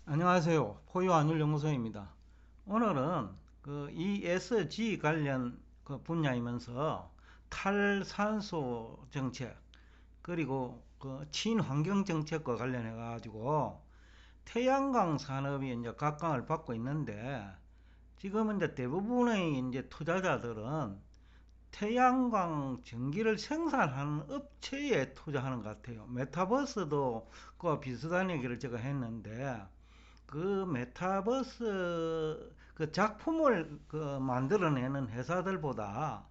안녕하세요. 포유한율연구소입니다. 오늘은 그 ESG 관련 그 분야이면서 탈산소 정책 그리고 그 친환경 정책과 관련해 가지고 태양광 산업이 이제 각광을 받고 있는데, 지금은 이제 대부분의 이제 투자자들은 태양광 전기를 생산하는 업체에 투자하는 것 같아요. 메타버스도 그와 비슷한 얘기를 제가 했는데, 그 메타버스 그 작품을 그 만들어내는 회사들보다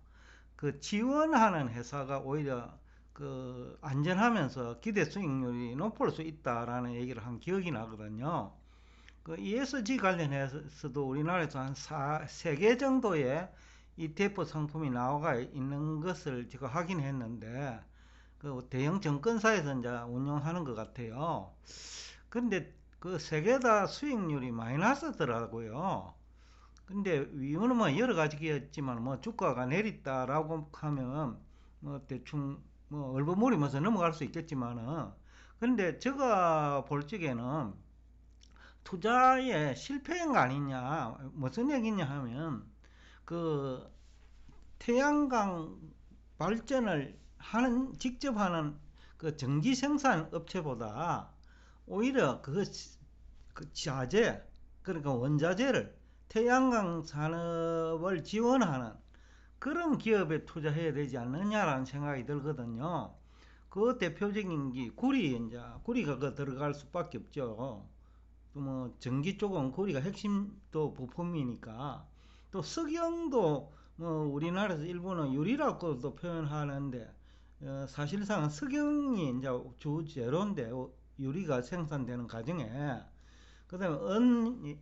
그 지원하는 회사가 오히려 그 안전하면서 기대 수익률이 높을 수 있다라는 얘기를 한 기억이 나거든요. 그 ESG 관련해서도 우리나라에서 한 3개 정도의 ETF 상품이 나와 있는 것을 제가 확인했는데, 그 대형 증권사에서 이제 운영하는 것 같아요. 근데 그 세 개 다 수익률이 마이너스더라고요. 근데 이유는 뭐 여러 가지겠지만, 뭐 주가가 내렸다라고 하면 뭐 대충 뭐 얼버무리면서 넘어갈 수 있겠지만은, 근데 제가 볼 적에는 투자에 실패한 거 아니냐, 무슨 얘기냐 하면, 그 태양광 발전을 하는 직접 하는 그 전기 생산 업체보다 오히려 그 자재, 그러니까 원자재를 태양광 산업을 지원하는 그런 기업에 투자해야 되지 않느냐라는 생각이 들거든요. 그 대표적인 게 구리, 이제 구리가 그 들어갈 수밖에 없죠. 또 뭐 전기 쪽은 구리가 핵심 또 부품이니까. 또 석영도 뭐 우리나라에서 일본은 유리라고도 표현하는데, 사실상 석영이 이제 주 재료인데, 유리가 생산되는 과정에, 그다음에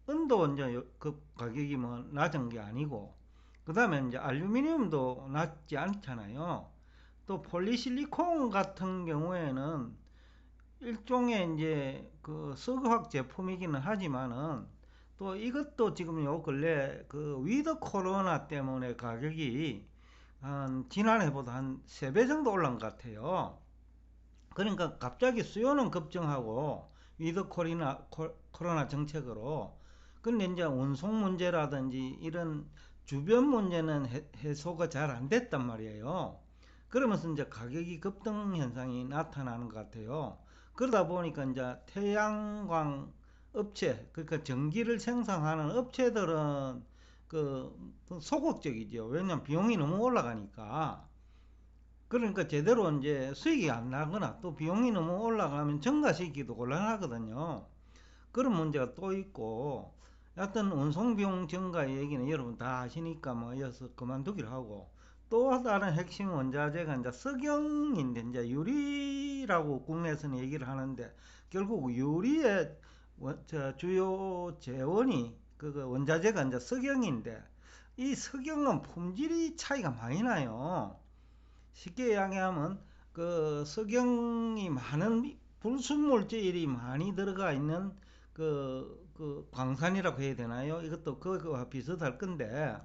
은도 이제 그 가격이 뭐 낮은 게 아니고, 그다음에 이제 알루미늄도 낮지 않잖아요. 또 폴리실리콘 같은 경우에는 일종의 이제 그 석유화학 제품이기는 하지만은, 또 이것도 지금 요 근래 그 위드 코로나 때문에 가격이 한 지난해보다 한 3배 정도 올라간 것 같아요. 그러니까 갑자기 수요는 급증하고 위드 코로나 정책으로. 근데 이제 운송 문제라든지 이런 주변 문제는 해소가 잘 안 됐단 말이에요. 그러면서 이제 가격이 급등 현상이 나타나는 것 같아요. 그러다 보니까 이제 태양광 업체, 그러니까 전기를 생산하는 업체들은 그 소극적이죠. 왜냐면 비용이 너무 올라가니까. 그러니까 제대로 이제 수익이 안 나거나 또 비용이 너무 올라가면 증가시키기도 곤란하거든요. 그런 문제가 또 있고, 여하튼 운송비용 증가 얘기는 여러분 다 아시니까 뭐 이어서 그만두기로 하고, 또 다른 핵심 원자재가 이제 석영인데, 이제 유리라고 국내에서는 얘기를 하는데, 결국 유리의 주요 재원이 그 원자재가 이제 석영인데, 이 석영은 품질이 차이가 많이 나요. 쉽게 이야기하면 그 석영이 많은 불순물질이 많이 들어가 있는 그 광산이라고 해야 되나요? 이것도 그거와 비슷할 건데,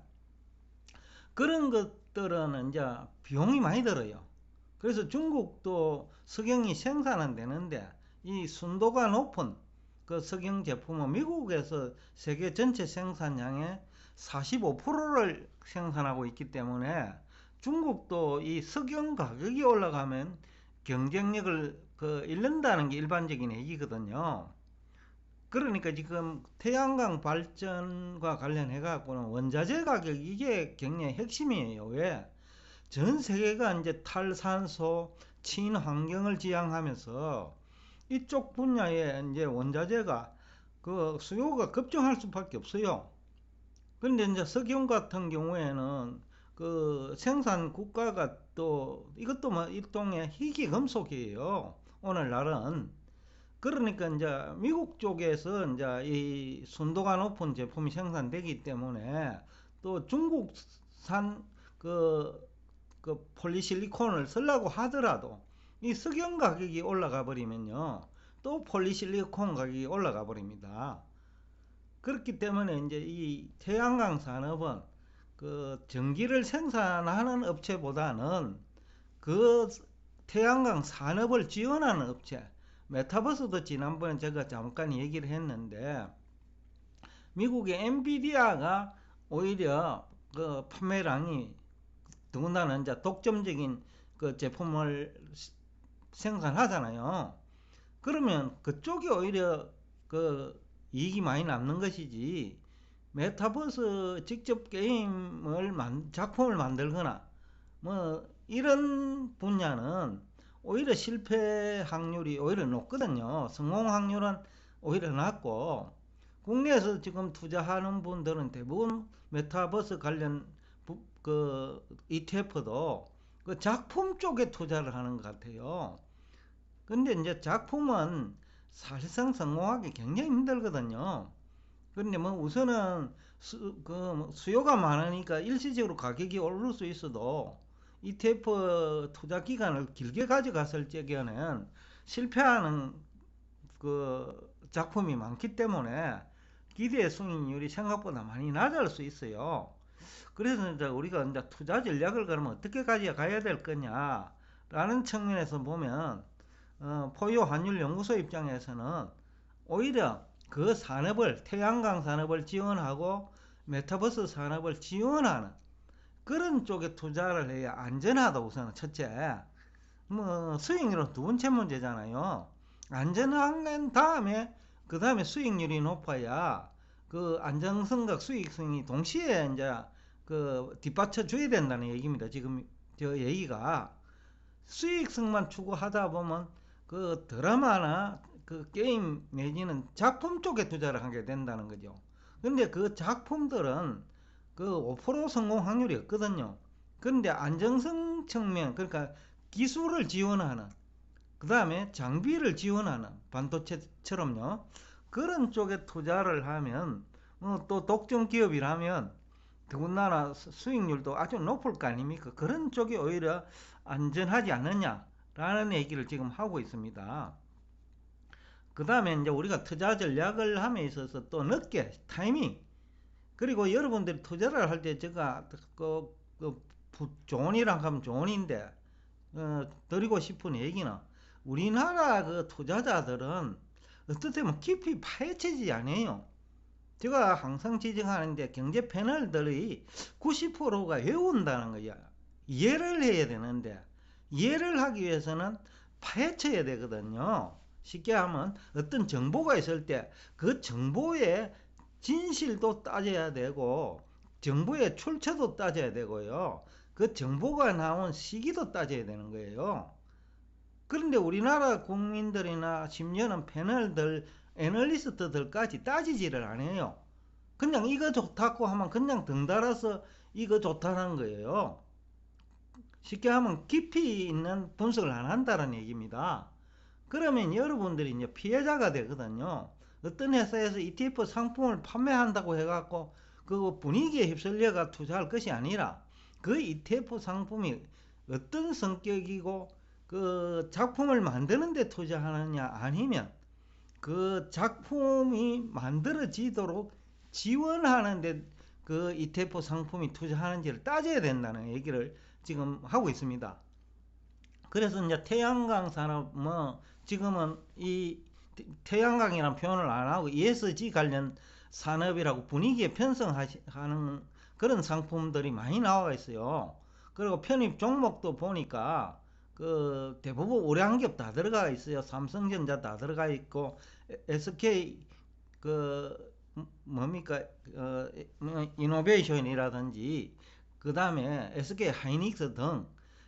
그런 것들은 이제 비용이 많이 들어요. 그래서 중국도 석영이 생산은 되는데, 이 순도가 높은 그 석영 제품은 미국에서 세계 전체 생산량의 45%를 생산하고 있기 때문에, 중국도 이 석영 가격이 올라가면 경쟁력을 잃는다는 게 일반적인 얘기거든요. 그러니까 지금 태양광 발전과 관련해 갖고는 원자재 가격, 이게 굉장히 핵심이에요. 왜? 전 세계가 이제 탈산소, 친환경을 지향하면서 이쪽 분야에 이제 원자재가 그 수요가 급증할 수밖에 없어요. 그런데 이제 석유 같은 경우에는 그 생산 국가가 또 이것도 뭐 일종의 희귀 금속이에요. 오늘날은. 그러니까 이제 미국 쪽에서 이제 이 순도가 높은 제품이 생산되기 때문에, 또 중국산 그 폴리실리콘을 쓰려고 하더라도 이 석영 가격이 올라가 버리면요, 또 폴리실리콘 가격이 올라가 버립니다. 그렇기 때문에 이제 이 태양광 산업은 그 전기를 생산하는 업체보다는 그 태양광 산업을 지원하는 업체, 메타버스도 지난번에 제가 잠깐 얘기를 했는데, 미국의 엔비디아가 오히려 그 판매량이 더군다나 이제 독점적인 그 제품을 생산하잖아요. 그러면 그쪽이 오히려 그 이익이 많이 남는 것이지, 메타버스 직접 게임을 작품을 만들거나 뭐 이런 분야는 오히려 실패 확률이 오히려 높거든요. 성공 확률은 오히려 낮고, 국내에서 지금 투자하는 분들은 대부분 메타버스 관련 그 ETF도 그 작품 쪽에 투자를 하는 것 같아요. 근데 이제 작품은 사실상 성공하기 굉장히 힘들거든요. 그런데 뭐 우선은 수요가 많으니까 일시적으로 가격이 오를 수 있어도 ETF 투자 기간을 길게 가져갔을 적에는 실패하는 그 작품이 많기 때문에 기대 수익률이 생각보다 많이 낮을 수 있어요. 그래서 이제 우리가 이제 투자 전략을 그러면 어떻게 가져가야 될 거냐라는 측면에서 보면, 포유 환율 연구소 입장에서는 오히려 그 산업을, 태양광 산업을 지원하고 메타버스 산업을 지원하는 그런 쪽에 투자를 해야 안전하다. 우선 첫째, 뭐 수익률은 두 번째 문제잖아요. 안전한 다음에 그 다음에 수익률이 높아야 그 안정성과 수익성이 동시에 이제 그 뒷받쳐 줘야 된다는 얘기입니다. 지금 저 얘기가 수익성만 추구하다 보면 그 드라마나 그 게임 내지는 작품 쪽에 투자를 하게 된다는 거죠. 근데 그 작품들은 그 5% 성공 확률이 없거든요. 그런데 안정성 측면, 그러니까 기술을 지원하는, 그 다음에 장비를 지원하는 반도체처럼요. 그런 쪽에 투자를 하면, 또 독점 기업이라면 더군다나 수익률도 아주 높을 거 아닙니까? 그런 쪽이 오히려 안전하지 않느냐라는 얘기를 지금 하고 있습니다. 그 다음에 이제 우리가 투자 전략을 함에 있어서 또 늦게 타이밍, 그리고 여러분들이 투자를 할 때 제가 그 조언이랑 하면 조언인데, 드리고 싶은 얘기는, 우리나라 그 투자자들은 어떻게 보면 깊이 파헤치지 않아요. 제가 항상 지적하는데 경제 패널들의 90%가 외운다는 거야. 이해를 해야 되는데, 이해를 하기 위해서는 파헤쳐야 되거든요. 쉽게 하면 어떤 정보가 있을 때 그 정보의 진실도 따져야 되고, 정보의 출처도 따져야 되고요. 그 정보가 나온 시기도 따져야 되는 거예요. 그런데 우리나라 국민들이나 심지어는 패널들, 애널리스트들까지 따지지를 않아요. 그냥 이거 좋다고 하면 그냥 덩달아서 이거 좋다는 거예요. 쉽게 하면 깊이 있는 분석을 안 한다는 얘기입니다. 그러면 여러분들이 이제 피해자가 되거든요. 어떤 회사에서 ETF 상품을 판매한다고 해갖고 그 분위기에 휩쓸려가 투자할 것이 아니라, 그 ETF 상품이 어떤 성격이고 그 작품을 만드는 데 투자하느냐, 아니면 그 작품이 만들어지도록 지원하는데 그 ETF 상품이 투자하는지를 따져야 된다는 얘기를 지금 하고 있습니다. 그래서 이제 태양광 산업, 뭐 지금은 이 태양광이라는 표현을 안 하고 ESG 관련 산업이라고 분위기에 편성하는 그런 상품들이 많이 나와 있어요. 그리고 편입 종목도 보니까 그 대부분 우량기업 다 들어가 있어요. 삼성전자 다 들어가 있고, SK 그 뭡니까, 이노베이션이라든지 그 다음에 SK 하이닉스 등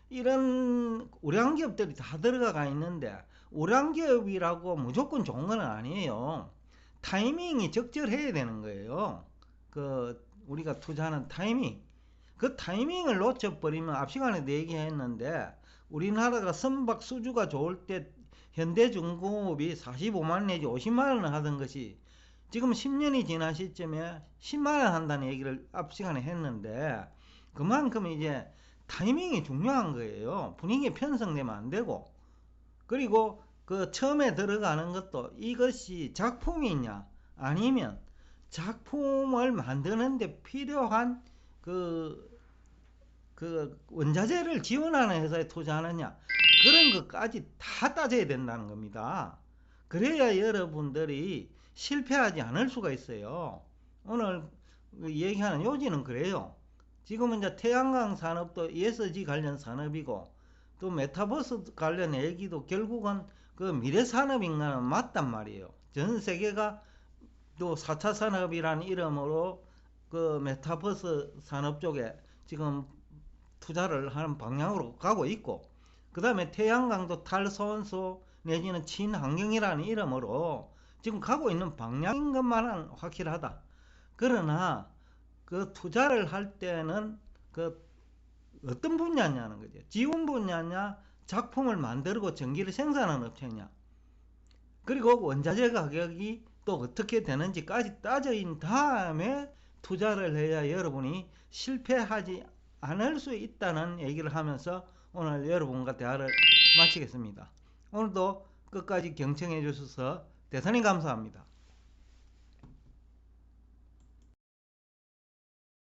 이런 우량기업들이 다 들어가 있는데, 우량기업이라고 무조건 좋은 건 아니에요. 타이밍이 적절해야 되는 거예요. 그 우리가 투자하는 타이밍, 그 타이밍을 놓쳐버리면, 앞 시간에도 얘기했는데 우리나라가 선박 수주가 좋을 때 현대중공업이 45만 내지 50만 원 하던 것이 지금 10년이 지난 시점에 10만 원 한다는 얘기를 앞 시간에 했는데, 그만큼 이제 타이밍이 중요한 거예요. 분위기에 편성되면 안 되고, 그리고 그 처음에 들어가는 것도 이것이 작품이냐, 아니면 작품을 만드는데 필요한 그 원자재를 지원하는 회사에 투자하느냐, 그런 것까지 다 따져야 된다는 겁니다. 그래야 여러분들이 실패하지 않을 수가 있어요. 오늘 얘기하는 요지는 그래요. 지금은 이제 태양광 산업도 ESG 관련 산업이고 또 메타버스 관련 얘기도 결국은 그 미래 산업인가는 맞단 말이에요. 전 세계가 또 4차 산업이라는 이름으로 그 메타버스 산업 쪽에 지금 투자를 하는 방향으로 가고 있고, 그 다음에 태양광도 탈선소 내지는 친환경이라는 이름으로 지금 가고 있는 방향인 것만은 확실하다. 그러나 그 투자를 할 때는 그 어떤 분야냐는 거죠. 지원 분야냐, 작품을 만들고 전기를 생산하는 업체냐, 그리고 원자재 가격이 또 어떻게 되는지까지 따져인 다음에 투자를 해야 여러분이 실패하지 않을 수 있다는 얘기를 하면서 오늘 여러분과 대화를 마치겠습니다. 오늘도 끝까지 경청해 주셔서 대단히 감사합니다.